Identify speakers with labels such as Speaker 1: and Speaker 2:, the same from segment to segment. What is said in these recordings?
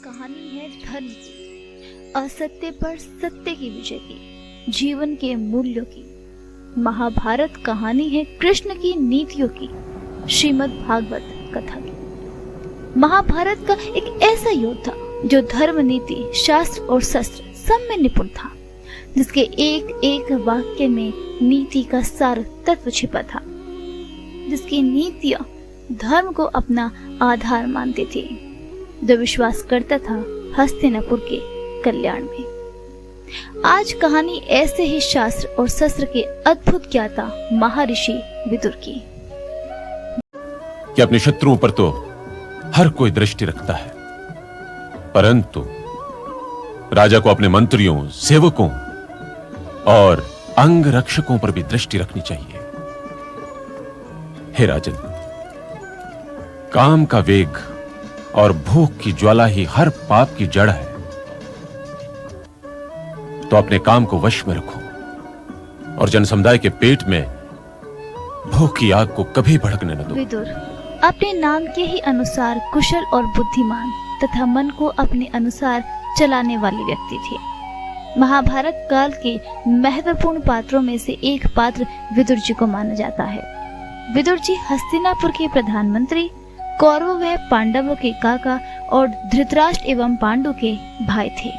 Speaker 1: कहानी है धर्म की, असत्य पर सत्य की विजय की, जीवन के मूल्यों की। महाभारत कहानी है कृष्ण की नीतियों की, श्रीमद् भागवत कथा की। महाभारत का एक ऐसा योद्धा जो धर्म, नीति, शास्त्र और शस्त्र सब में निपुण था, जिसके एक एक वाक्य में नीति का सार तत्व छिपा था, जिसकी नीतियां धर्म को अपना आधार मानती थी, जो विश्वास करता था हस्तिनापुर के कल्याण में। आज कहानी ऐसे ही शास्त्र और शस्त्र के अद्भुत ज्ञाता महर्षि विदुर की।
Speaker 2: कि अपने शत्रुओं पर तो हर कोई दृष्टि रखता है, परंतु राजा को अपने मंत्रियों, सेवकों और अंग रक्षकों पर भी दृष्टि रखनी चाहिए। हे राजन, काम का वेग और भूख की ज्वाला ही हर पाप की जड़ है, तो अपने काम को वश में रखो और जन समुदाय के पेट में भूख की आग को कभी भड़कने न दो।
Speaker 1: विदुर अपने नाम के ही अनुसार कुशल और बुद्धिमान तथा मन को अपने अनुसार चलाने वाले व्यक्ति थे। महाभारत काल के महत्वपूर्ण पात्रों में से एक पात्र विदुर जी को माना जाता है। विदुर जी हस्तिनापुर के प्रधानमंत्री, कौरवों व पांडवों के काका और धृतराष्ट्र एवं पांडु के भाई थे,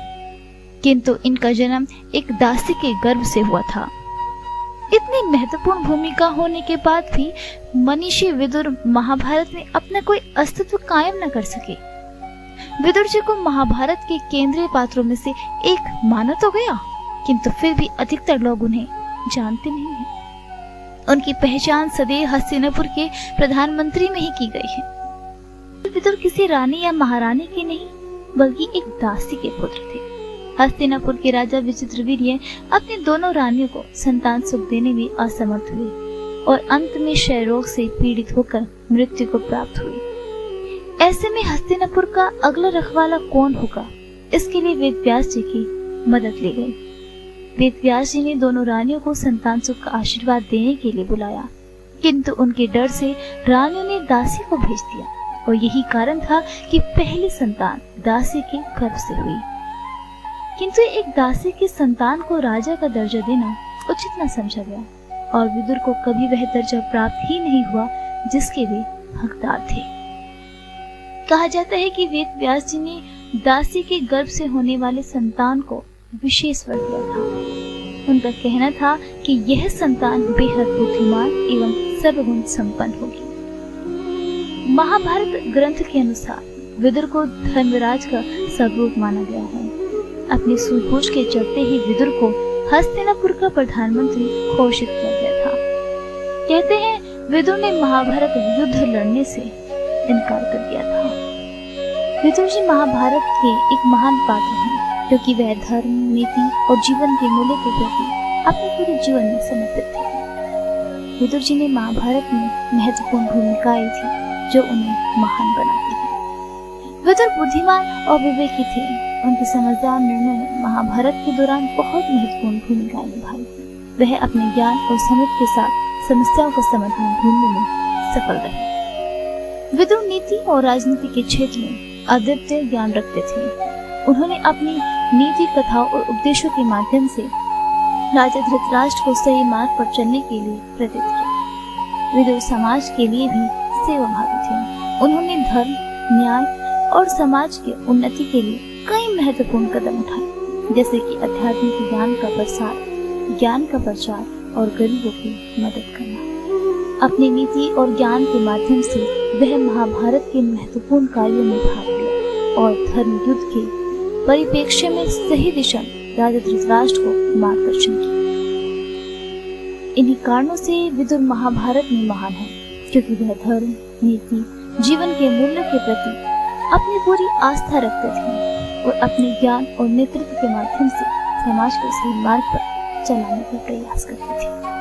Speaker 1: किंतु इनका जन्म एक दासी के गर्भ से हुआ था। इतनी महत्वपूर्ण भूमिका होने के बाद भी मनीषी विदुर महाभारत में अपना कोई अस्तित्व कायम न कर सके। विदुर जी को महाभारत के केंद्रीय पात्रों में से एक माना तो गया, किंतु फिर भी अधिकतर लोग उन्हें जानते नहीं हैं। उनकी पहचान सदैव हस्तिनापुर के प्रधानमंत्री में ही की गई है। विदुर किसी रानी या महारानी के नहीं, बल्कि एक दासी के पुत्र थे। हस्तिनापुर के राजा विचित्रवीर्य अपनी दोनों रानियों को संतान सुख देने में असमर्थ हुए और अंत में क्षय रोग से पीड़ित होकर मृत्यु को प्राप्त हुए। ऐसे में हस्तिनापुर का अगला रखवाला कौन होगा, इसके लिए वेदव्यास जी की मदद ली गई। वेदव्यास जी ने दोनों रानियों को संतान सुख का आशीर्वाद देने के लिए बुलाया, किंतु उनके डर से रानियों ने दासी को भेज दिया, और यही कारण था कि पहली संतान दासी के गर्भ से हुई। किंतु एक दासी की संतान को राजा का दर्जा देना उचित न समझा गया, और विदुर को कभी वह दर्जा प्राप्त ही नहीं हुआ जिसके वे हकदार थे। कहा जाता है कि वेदव्यास जी ने दासी के गर्भ से होने वाले संतान को विशेष वर दिया था। उनका कहना था कि यह संतान बेहद बुद्धिमान एवं सर्वगुण संपन्न होगी। महाभारत ग्रंथ के अनुसार विदुर को धर्मराज का स्वरूप माना गया है। अपनी सूझबूझ के चलते ही विदुर को हस्तिनापुर का प्रधानमंत्री घोषित किया गया था। कहते हैं विदुर ने महाभारत युद्ध लड़ने से इनकार कर दिया था। विदुर जी महाभारत के एक महान पात्र हैं, क्योंकि वह धर्म, नीति और जीवन के मूल्य के प्रति अपने पूरे जीवन में समर्पित थे। विदुर जी ने महाभारत में महत्वपूर्ण भूमिकाएं थी जो उन्हें महान बनाती है। विदुर बुद्धिमान और विवेकी थे। उनके समझदार निर्णय ने महाभारत के दौरान बहुत महत्वपूर्ण भूमिकाएं निभाई। वह अपने ज्ञान और समझ के साथ समस्याओं का समाधान ढूंढने में सफल रहे। विदुर नीति और राजनीति के क्षेत्र में अद्वितीय ज्ञान रखते थे। उन्होंने अपनी नीति, कथाओं और उपदेशों के माध्यम से राजा धृतराष्ट्र को सही मार्ग पर चलने के लिए प्रेरित किया। विदुर समाज के लिए भी सेवाभावी थे। उन्होंने धर्म, न्याय और समाज के उन्नति के लिए कई महत्वपूर्ण कदम उठाए, जैसे कि आध्यात्मिक ज्ञान का प्रसार, ज्ञान का प्रचार और गरीबों की मदद करना। अपनी नीति और ज्ञान के माध्यम से वह महाभारत के महत्वपूर्ण कार्यों में भाग लिया और धर्म युद्ध के परिप्रेक्ष्य में सही दिशा में राजा धृतराष्ट्र को मार्गदर्शन किया। इन्हीं कारणों से विदुर महाभारत में महान है, क्योंकि वह धर्म, नीति, जीवन के मूल्यों के प्रति अपनी पूरी आस्था रखते थे और अपने ज्ञान और नेतृत्व के माध्यम से समाज को सही मार्ग पर चलाने का प्रयास करते थे।